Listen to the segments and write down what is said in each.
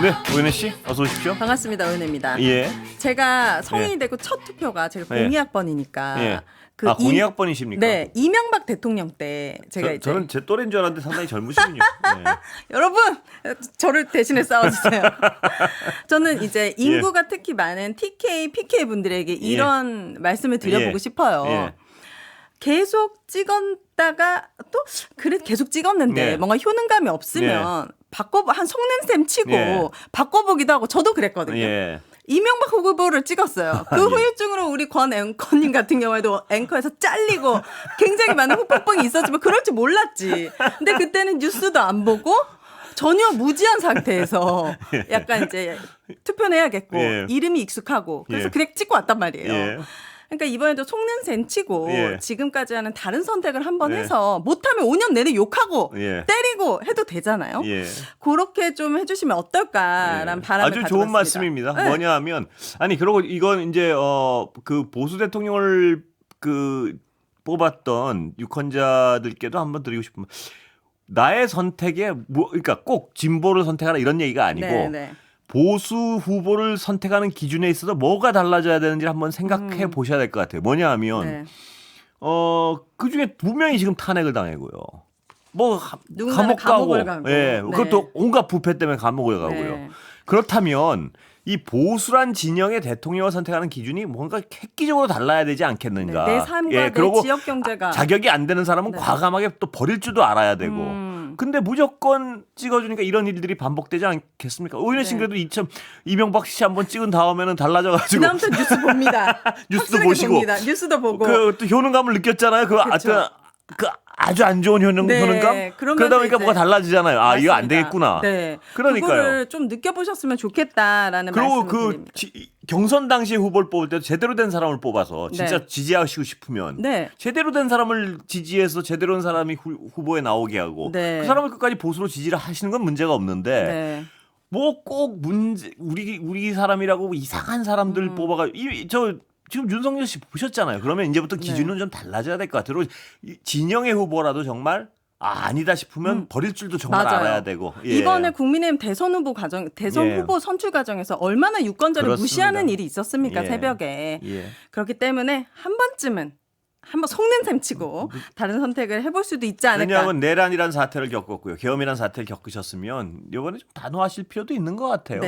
네, 오윤혜 씨, 어서 오십시오. 반갑습니다. 오윤혜입니다. 예. 제가 성인이 되고 첫 투표가 제가 예. 02학번이니까. 예. 아, 02학번이십니까? 네, 이명박 대통령 때 제가 이제 저는 제 또래인 줄 알았는데 상당히 젊으시군요. 네. 여러분 저를 대신해 싸워주세요. 저는 이제 인구가 특히 많은 TK, PK 분들에게 이런 말씀을 드려보고 싶어요. 예. 계속 찍었다가 또 그래 계속 찍었는데 네. 뭔가 효능감이 없으면 한 속는셈 치고 바꿔보기도 하고 저도 그랬거든요. 예. 이명박 후보를 찍었어요. 그 후유증으로 우리 권 앵커님 같은 경우에도 앵커에서 잘리고 굉장히 많은 후폭풍이 있었지만 그럴 줄 몰랐지. 근데 그때는 뉴스도 안 보고 전혀 무지한 상태에서 약간 이제 투표는 해야겠고 이름이 익숙하고 그래서 그래 찍고 왔단 말이에요. 그러니까 이번에도 속는 셈 치고 지금까지 하는 다른 선택을 한번 해서 못하면 5년 내내 욕하고 때리고 해도 되잖아요. 그렇게 좀 해주시면 어떨까라는 바람을 아주 가져봤습니다. 좋은 말씀입니다. 뭐냐 하면 아니 그러고 이건 이제 그 보수 대통령을 그 뽑았던 유권자들께도 한번 드리고 싶은 나의 선택에 그러니까 꼭 진보를 선택하라 이런 얘기가 아니고 보수 후보를 선택하는 기준에 있어서 뭐가 달라져야 되는지 한번 생각해 보셔야 될 것 같아요. 뭐냐 하면 그중에 2명이 지금 탄핵을 당하고요. 뭐 감옥 가고 그것도 온갖 부패 때문에 감옥을 가고요. 그렇다면 이 보수란 진영의 대통령을 선택하는 기준이 뭔가 획기적으로 달라야 되지 않겠는가. 내 삶과 내 지역 경제가 자격이 안 되는 사람은 과감하게 또 버릴 줄도 알아야 되고. 근데 무조건 찍어주니까 이런 일들이 반복되지 않겠습니까? 오윤혜 씨 그래도 이명박 씨 한번 찍은 다음에는 달라져가지고. 그다음부터 뉴스 봅니다. 뉴스도 보시고. 봅니다. 뉴스도 보고. 또 효능감을 느꼈잖아요. 아주 안 좋은 효능감? 그러다 보니까 뭐가 달라지잖아요. 아, 이거 안 되겠구나. 그러니까요. 그거를 좀 느껴보셨으면 좋겠다라는 말씀을 드립니다. 경선 당시 후보를 뽑을 때도 제대로 된 사람을 뽑아서 진짜 지지하시고 싶으면 제대로 된 사람을 지지해서 제대로 된 사람이 후보에 나오게 하고 그 사람을 끝까지 보수로 지지를 하시는 건 문제가 없는데 뭐 꼭 우리 사람이라고 이상한 사람들 뽑아가 지금 윤석열 씨 보셨잖아요. 그러면 이제부터 기준은 좀 달라져야 될 것 같아요. 진영의 후보라도 정말 아니다 싶으면 버릴 줄도 정말 알아야 되고. 이번에 국민의힘 대선 후보 선출 과정에서 얼마나 유권자를 무시하는 일이 있었습니까? 새벽에. 그렇기 때문에 한 번쯤은 한번 속는 셈 치고 다른 선택을 해볼 수도 있지 않을까. 왜냐하면 내란이라는 사태를 겪었고요. 계엄이라는 사태를 겪으셨으면 이번에 좀 단호하실 필요도 있는 것 같아요.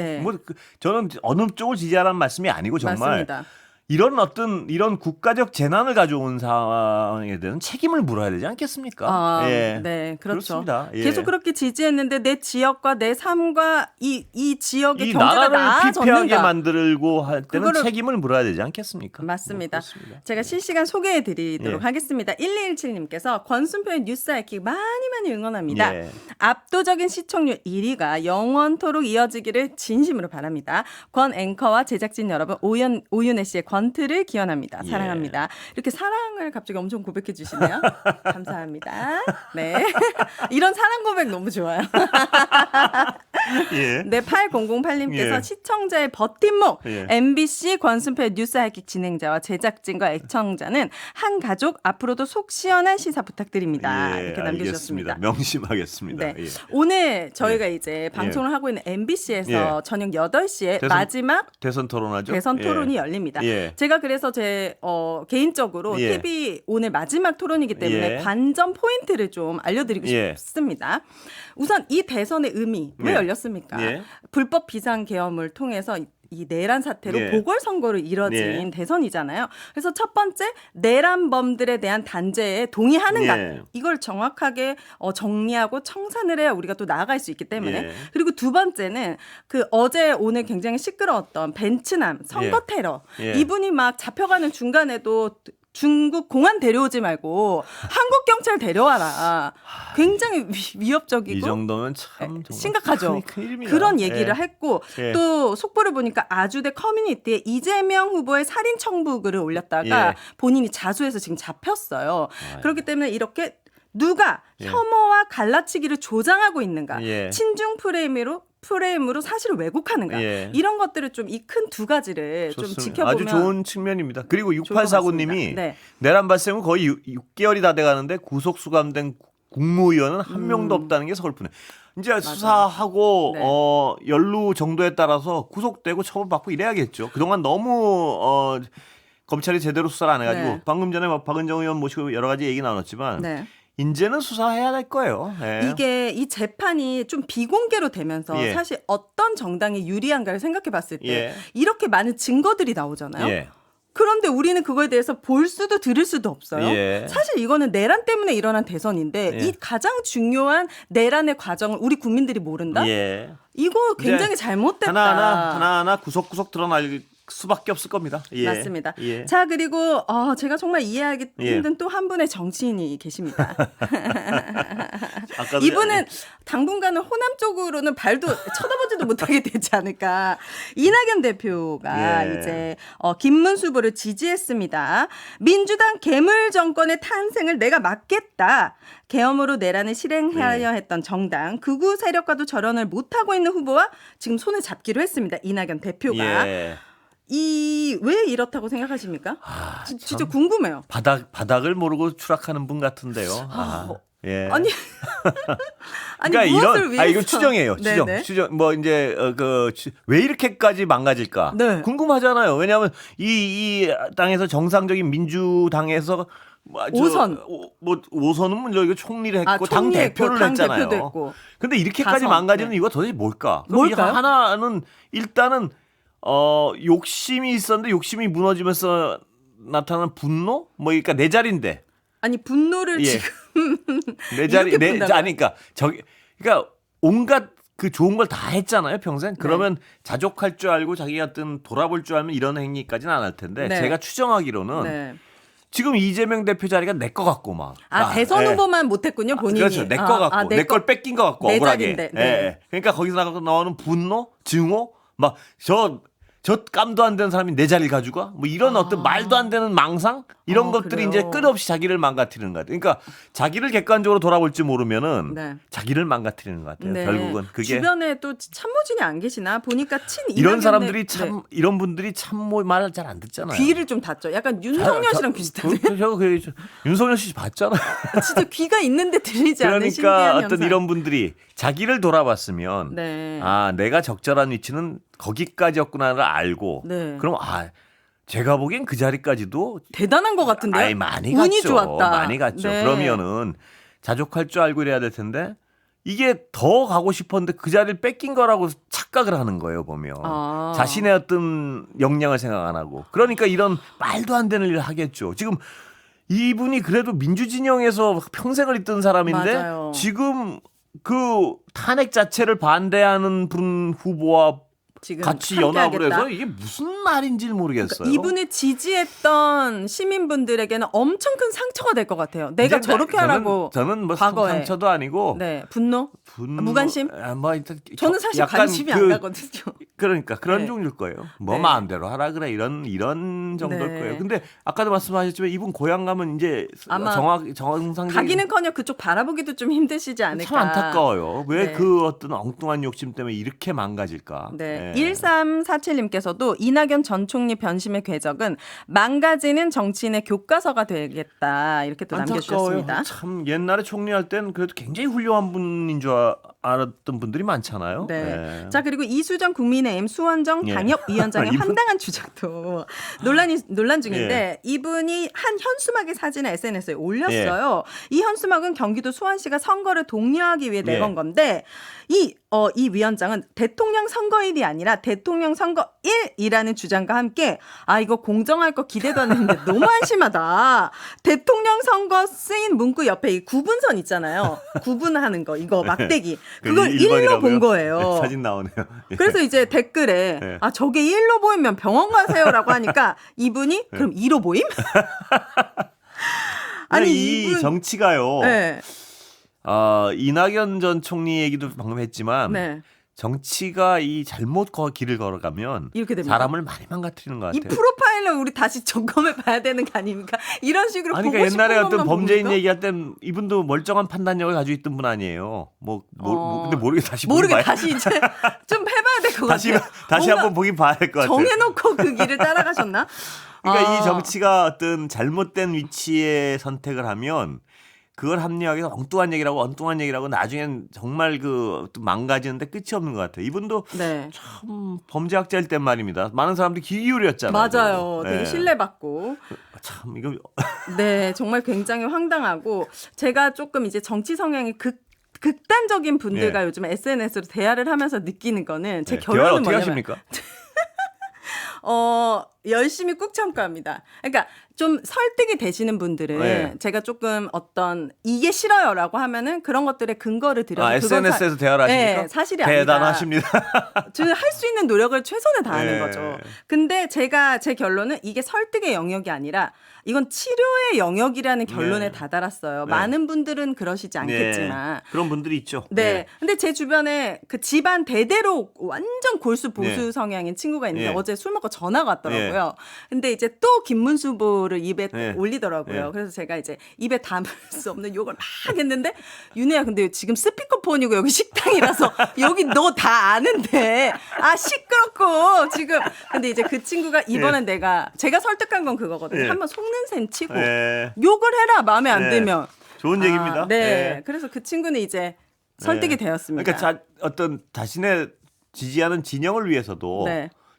저는 어느 쪽을 지지하라는 말씀이 아니고 정말. 맞습니다. 이런 국가적 재난을 가져온 상황에 대한 책임을 물어야 되지 않겠습니까? 네, 그렇죠. 그렇습니다. 계속 그렇게 지지했는데 내 지역과 내 삶과 이 지역의 이 경제가 나라를 나아졌는가. 피폐하게 만들고 할 때는 책임을 물어야 되지 않겠습니까? 맞습니다. 제가 실시간 소개해드리도록 하겠습니다. 1217님께서 권순표의 뉴스 하이킥 많이 응원합니다. 압도적인 시청률 1위가 영원토록 이어지기를 진심으로 바랍니다. 권 앵커와 제작진 여러분, 오윤혜 씨의 권트를 기원합니다. 사랑합니다. 이렇게 사랑을 갑자기 엄청 고백해 주시네요. 감사합니다. 네. 이런 사랑 고백 너무 좋아요. 네, 8008님께서 시청자의 버팀목 MBC 권순표의 뉴스 하이킥 진행자와 제작진과 애청자는 한 가족 앞으로도 속 시원한 시사 부탁드립니다. 이렇게 남겨주셨습니다. 알겠습니다. 명심하겠습니다. 오늘 저희가 이제 방송을 하고 있는 MBC에서 저녁 8시에 마지막 대선 토론하죠. 대선 토론이 열립니다. 제가 그래서 개인적으로 TV 오늘 마지막 토론이기 때문에 관전 포인트를 좀 알려드리고 싶습니다. 우선 이 대선의 의미 왜 열렸습니까? 불법 비상계엄을 통해서 이 내란 사태로 보궐선거로 이뤄진 대선이잖아요. 그래서 첫 번째 내란범들에 대한 단죄에 동의하는가 이걸 정확하게 정리하고 청산을 해야 우리가 또 나아갈 수 있기 때문에 그리고 두 번째는 어제 오늘 굉장히 시끄러웠던 벤츠남 선거 테러 이분이 막 잡혀가는 중간에도 중국 공안 데려오지 말고 한국 경찰 데려와라. 굉장히 위협적이고 이 정도면 참 심각하죠. 큰일입니다. 그런 얘기를 했고 또 속보를 보니까 아주대 커뮤니티에 이재명 후보의 살인 청부 글을 올렸다가 본인이 자수해서 지금 잡혔어요. 그렇기 때문에 이렇게 누가 혐오와 갈라치기를 조장하고 있는가 친중 프레임으로 사실을 왜곡하는가 이런 것들을 좀 이 큰 두 가지를 좀 지켜보면 아주 좋은 측면입니다. 그리고 6849님이 내란 발생 후 거의 6개월이 다 돼가는데 구속 수감된 국무위원은 한 명도 없다는 게 서글프네. 이제 수사하고 네. 연루 정도에 따라서 구속되고 처벌받고 이래야겠죠. 그동안 너무 검찰이 제대로 수사를 안 해가지고 네. 방금 전에 박은정 의원 모시고 여러 가지 얘기 나눴지만 네. 이제는 수사해야 될 거예요. 예. 이게 이 재판이 좀 비공개로 되면서 예. 사실 어떤 정당이 유리한가를 생각해 봤을 때 예. 이렇게 많은 증거들이 나오잖아요. 예. 그런데 우리는 그거에 대해서 볼 수도 들을 수도 없어요. 예. 사실 이거는 내란 때문에 일어난 대선인데 예. 이 가장 중요한 내란의 과정을 우리 국민들이 모른다? 예. 이거 굉장히 잘못됐다. 하나하나 구석구석 드러날 수밖에 없을 겁니다. 예. 맞습니다. 예. 자, 그리고 제가 정말 이해하기 예. 힘든 또 한 분의 정치인이 계십니다. 아까도 이분은 당분간은 호남 쪽으로는 발도 쳐다보지도 못하게 되지 않을까. 이낙연 대표가 예. 이제 김문수 후보를 지지했습니다. 민주당 괴물 정권의 탄생을 내가 막겠다. 계엄으로 내란을 실행하려 했던 정당 극우 세력과도 절연을 못하고 있는 후보와 지금 손을 잡기로 했습니다. 이낙연 대표가. 예. 왜 이렇다고 생각하십니까? 진짜 궁금해요. 바닥을 모르고 추락하는 분 같은데요. 예. 아니 그러니까 무엇을 위해서? 이거 추정이에요. 네네. 추정. 뭐 이제 왜 이렇게까지 망가질까? 네. 궁금하잖아요. 왜냐하면 이 땅에서 정상적인 민주당에서 오선. 뭐 5선은 물론 이거 총리를 했고 당 총리 대표를 당 했잖아요. 대표도 했고. 근데 이렇게까지 다선, 망가지는 네. 이유가 도대체 뭘까? 그럼 뭘까요? 하나는 일단은 욕심이 있었는데 욕심이 무너지면서 나타나는 분노? 뭐 그러니까 내 자리인데. 아니 분노를 예. 지금 내 자리 이렇게 푼다고요? 아니 그러니까 온갖 그 좋은 걸 다 했잖아요, 평생. 그러면 자족할 줄 알고 자기가 어떤 돌아볼 줄 알면 이런 행위까지는 안 할 텐데 네. 제가 추정하기로는 네. 지금 이재명 대표 자리가 내 거 같고 막. 대선 예. 후보만 못했군요, 본인이. 그렇죠. 내 거 같고 내 걸 뺏긴 거 같고 내 억울하게. 자리인데, 네. 예. 그러니까 거기서 나오는 분노, 증오, 막 저 깜도 안 되는 사람이 내 자리를 가지고 와? 뭐 이런 어떤 말도 안 되는 망상 이런 것들이 그래요? 이제 끝없이 자기를 망가뜨리는 것 같아요. 그러니까 자기를 객관적으로 돌아볼 줄 모르면은 네. 자기를 망가뜨리는 것 같아요. 네. 결국은 그게 주변에 또 참모진이 안 계시나 보니까 이런 사람들이 네. 이런 분들이 참모 말을 잘 안 듣잖아요. 귀를 좀 닫죠. 약간 윤석열 씨랑 비슷하네. 윤석열 씨 봤잖아요. 진짜 귀가 있는데 들리지 않는 그러니까 신기한 어떤 현상. 이런 분들이 자기를 돌아봤으면 네. 내가 적절한 위치는 거기까지였구나를 알고 네. 그럼 제가 보기엔 그 자리까지도 대단한 것 같은데요. 많이 운이 갔죠. 좋았다. 많이 갔죠. 네. 그러면은 자족할 줄 알고 이래야 될 텐데 이게 더 가고 싶었는데 그 자리를 뺏긴 거라고 착각을 하는 거예요, 보면. 자신의 어떤 역량을 생각 안 하고. 그러니까 이런 말도 안 되는 일을 하겠죠. 지금 이분이 그래도 민주진영에서 평생을 있던 사람인데 맞아요. 지금 그 탄핵 자체를 반대하는 분 후보와 지금 같이 함께하겠다. 연합을 해서 이게 무슨 말인지 모르겠어요. 그러니까 이분을 지지했던 시민분들에게는 엄청 큰 상처가 될 것 같아요. 내가 저렇게 하라고. 저는 뭐 과거에. 상처도 아니고 네, 분노? 무관심? 뭐 일단 저는 사실 약간 관심이 안 가거든요. 그러니까 그런 네. 종류일 거예요. 뭐 네. 마음대로 하라 그래 이런 정도일 네. 거예요. 근데 아까도 말씀하셨지만 이분 고향 가면 이제 아마 정상적인 가기는커녕 그쪽 바라보기도 좀 힘드시지 않을까. 참 안타까워요. 왜 네. 그 어떤 엉뚱한 욕심 때문에 이렇게 망가질까? 네. 예. 1347님께서도 이낙연 전 총리 변심의 궤적은 망가지는 정치인의 교과서가 되겠다. 이렇게 또 남겨주셨습니다. 참 옛날에 총리할 땐 그래도 굉장히 훌륭한 분인 줄 알았던 분들이 많잖아요. 네. 예. 자, 그리고 이수정 국민의힘 수원정 예. 당협위원장의 이분? 황당한 주장도 논란 중인데 이분이 한 현수막의 사진을 SNS에 올렸어요. 이 현수막은 경기도 수원시가 선거를 독려하기 위해 내건 건데 이 위원장은 대통령 선거일이 아니라 대통령 선거일이라는 주장과 함께 이거 공정할 거 기대도 안 했는데 너무 한심하다. 대통령 선거 쓰인 문구 옆에 이 구분선 있잖아요. 구분하는 거 이거 막대기 그걸 일로 본 거예요. 네, 사진 나오네요. 예. 그래서 이제 댓글에 네. 저게 1로 보이면 병원 가세요라고 하니까 이분이 그럼 2로 보임? 아니 이 정치가요. 네. 이낙연 전 총리 얘기도 방금 했지만 네. 정치가 이 잘못 길을 걸어가면 이렇게 됩니다. 사람을 많이 망가뜨리는 것 이 같아요. 프로파일러 우리 다시 점검해 봐야 되는 거 아닙니까? 이런 식으로 아니, 보고 그러니까 싶은 옛날에 어떤 것만 범죄인 봅니까? 얘기할 땐 이분도 멀쩡한 판단력을 가지고 있던 분 아니에요. 근데 모르게 다시 모르게 봐야- 다시 이제 좀 해봐야 될 것 같아요. 다시 한번 보긴 봐야 될 것 같아요. 정해놓고 그 길을 따라가셨나? 그러니까 이 정치가 어떤 잘못된 위치에 선택을 하면 그걸 합리화해서 엉뚱한 얘기라고 나중엔 정말 또 망가지는데 끝이 없는 것 같아요. 이분도 네. 참 범죄학자일 땐 말입니다. 많은 사람들이 귀 기울였잖아요. 맞아요. 되게 네. 신뢰받고. 참 이거 네, 정말 굉장히 황당하고 제가 조금 이제 정치 성향이 극단적인 분들과 요즘 SNS로 대화를 하면서 느끼는 거는 제 대화를 결론은 어떻게 뭐냐면 하십니까? 열심히 꾹 참고 합니다. 그러니까 좀 설득이 되시는 분들은 제가 조금 어떤 이게 싫어요라고 하면은 그런 것들의 근거를 드려서 SNS에서 대화를 하십니까? 네, 사실이 아니다. 대단하십니다. 저는 할 수 있는 노력을 최선을 다하는 네. 거죠. 근데 제 결론은 이게 설득의 영역이 아니라 이건 치료의 영역이라는 결론에 다다랐어요. 많은 분들은 그러시지 않겠지만. 그런 분들이 있죠. 네. 근데 제 주변에 그 집안 대대로 완전 골수 보수 성향인 친구가 있는데 어제 술 먹고 전화가 왔더라고요. 근데 이제 또 김문수 후보를 입에 올리더라고요. 그래서 제가 이제 입에 담을 수 없는 욕을 막 했는데 윤혜야 근데 지금 스피커폰이고 여기 식당이라서 여기 너 다 아는데 시끄럽고 지금 근데 이제 그 친구가 이번엔 제가 설득한 건 그거거든요. 한번 속는 셈 치고 욕을 해라 마음에 안 들면. 좋은 얘기입니다. 네. 그래서 그 친구는 이제 설득이 되었습니다. 그러니까 어떤 자신의 지지하는 진영을 위해서도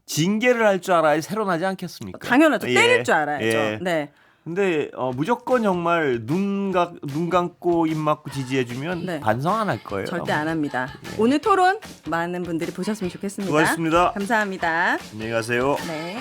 징계를 할 줄 알아야 새로 나지 않겠습니까? 당연하죠. 때릴 줄 알아야죠. 네. 근데 무조건 정말 눈 감고 입 막고 지지해주면 반성 안 할 거예요. 절대 안 합니다. 오늘 토론 많은 분들이 보셨으면 좋겠습니다. 수고하셨습니다. 감사합니다. 안녕히 가세요. 네.